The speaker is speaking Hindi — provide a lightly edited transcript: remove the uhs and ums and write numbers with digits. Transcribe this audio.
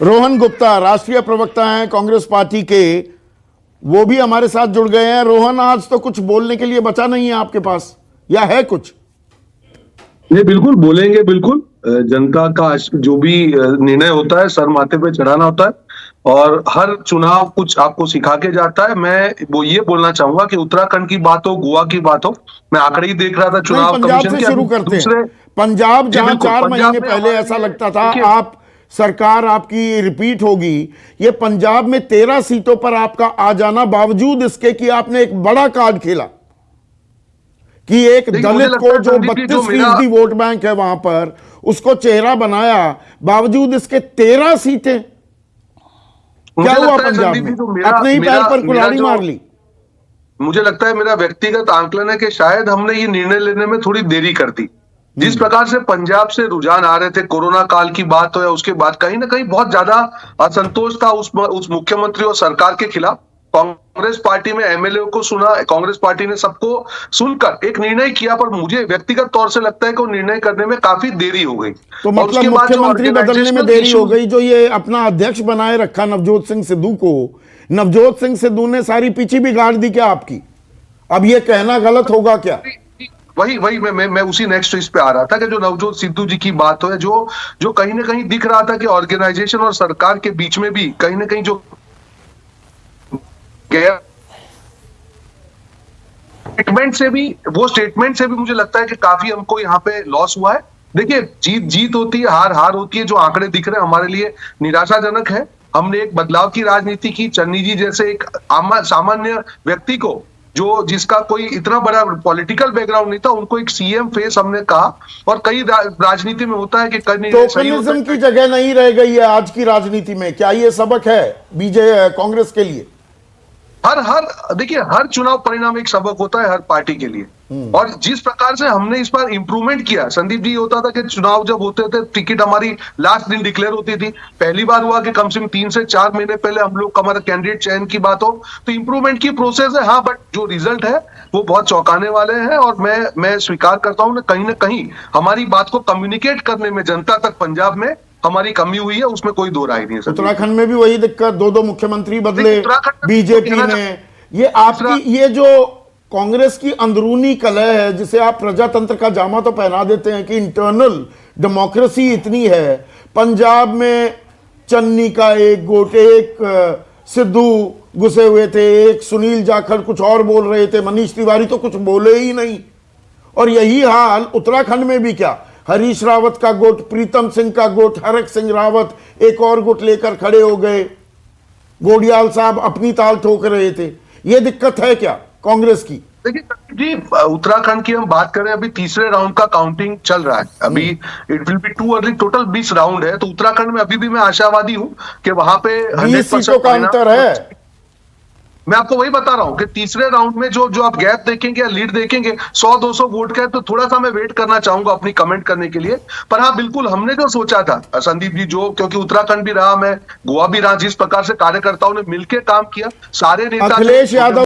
रोहन गुप्ता राष्ट्रीय प्रवक्ता हैं कांग्रेस पार्टी के, वो भी हमारे साथ जुड़ गए हैं। रोहन, आज तो कुछ बोलने के लिए बचा नहीं है आपके पास, या है कुछ? नहीं, बिल्कुल बोलेंगे। बिल्कुल जनता का जो भी निर्णय होता है सर माथे पे चढ़ाना होता है, और हर चुनाव कुछ आपको सिखा के जाता है। मैं वो ये बोलना चाहूंगा कि उत्तराखंड की बात हो, गोवा की बात हो, मैं आंकड़े ही देख रहा था चुनाव पंजाब कमीशन से के। शुरू करते हैं। पंजाब, जहां 4 महीने पहले ऐसा लगता था आप सरकार आपकी रिपीट होगी, ये पंजाब में 13 सीटों पर आपका आ जाना, बावजूद इसके कि आपने एक बड़ा कार्ड खेला कि एक दलित को जो 32% वोट बैंक है वहां पर, उसको चेहरा बनाया, बावजूद इसके 13 सीटें। क्या हुआ पंजाब में? अपने ही पैर पर कुल्हाड़ी मार ली। मुझे लगता है, मेरा व्यक्तिगत आंकलन है कि शायद हमने ये निर्णय लेने में थोड़ी देरी कर दी। जिस प्रकार से पंजाब से रुझान आ रहे थे, कोरोना काल की बात हो या उसके बाद, कहीं ना कहीं बहुत ज्यादा असंतोष था उस मुख्यमंत्री और सरकार के खिलाफ। कांग्रेस पार्टी में एमएलए को सुना, कांग्रेस पार्टी ने सबको सुनकर एक निर्णय किया, पर मुझे व्यक्तिगत तौर से लगता है कि वो निर्णय करने में काफी देरी हो गई। तो मतलब मुख्यमंत्री बदलने में देरी हो गई। जो ये अपना अध्यक्ष बनाए रखा नवजोत सिंह सिद्धू को, नवजोत सिंह सिद्धू ने सारी पीछी बिगाड़ दी क्या आपकी? अब ये कहना गलत होगा क्या? वही मैं उसी नेक्स्ट इस पे आ रहा था कि जो नवजोत सिद्धू जी की बात हो, जो कहीं ना कहीं दिख रहा था कि ऑर्गेनाइजेशन और सरकार के बीच में भी कहीं ना कहीं जो स्टेटमेंट से भी मुझे लगता है कि काफी हमको यहाँ पे लॉस हुआ है। देखिए, जीत होती है, हार होती है। जो आंकड़े दिख रहे हैं हमारे लिए निराशाजनक है। हमने एक बदलाव की राजनीति की। चन्नी जी जैसे एक सामान्य व्यक्ति को, जिसका कोई इतना बड़ा पॉलिटिकल बैकग्राउंड नहीं था, उनको एक सीएम फेस हमने कहा। और कई राजनीति में होता है कि टोकनिज्म की जगह नहीं रह गई है आज की राजनीति में। क्या ये सबक है कांग्रेस के लिए? देखिए, हर चुनाव परिणाम एक सबक होता है हर पार्टी के लिए। और जिस प्रकार से हमने इस बार इंप्रूवमेंट किया, संदीप जी, होता था कि चुनाव जब होते थे टिकट हमारी लास्ट दिन डिक्लेयर होती थी। पहली बार हुआ कि कम से कम 3 से 4 महीने पहले हम लोग हमारा कैंडिडेट चयन की बात हो। तो इंप्रूवमेंट की प्रोसेस है, हाँ, बट जो रिजल्ट है वो बहुत चौंकाने वाले हैं। और मैं स्वीकार करता हूं ना कहीं हमारी बात को कम्युनिकेट करने में जनता तक पंजाब में हमारी कमी हुई है, उसमें कोई दो राय नहीं है। उत्तराखंड में भी वही दिक्कत, 2 मुख्यमंत्री बदले बीजेपी ने। ये आपकी ये जो कांग्रेस की अंदरूनी कलह है, जिसे आप प्रजातंत्र का जामा तो पहना देते हैं कि इंटरनल डेमोक्रेसी इतनी है। पंजाब में चन्नी का एक गुट, एक सिद्धू घुसे हुए थे, एक सुनील जाखड़ कुछ और बोल रहे थे, मनीष तिवारी तो कुछ बोले ही नहीं। और यही हाल उत्तराखंड में भी। क्या हरीश रावत का गुट, प्रीतम सिंह का गुट, हरक सिंह रावत एक और गुट लेकर खड़े हो गए। गोडियाल साहब अपनी ताल ठोक रहे थे। ये दिक्कत है क्या कांग्रेस की? देखिए जी, उत्तराखंड की हम बात करें, अभी तीसरे राउंड का काउंटिंग चल रहा है। अभी it will be too early. Total 20 round है। तो उत्तराखंड में अभी भी मैं आशावादी हूं कि वहां पे 100% सीटों का अंतर है। मैं आपको वही बता रहा हूं कि तीसरे राउंड में जो आप गैप देखेंगे या लीड देखेंगे 100-200 वोट का है, तो थोड़ा सा मैं वेट करना चाहूंगा अपनी कमेंट करने के लिए। पर हाँ, बिल्कुल हमने जो सोचा था संदीप जी, क्योंकि उत्तराखंड भी रहा, मैं गोवा भी रहा, जिस प्रकार से कार्यकर्ताओं ने मिलकर काम किया, सारे नेता, अखिलेश यादव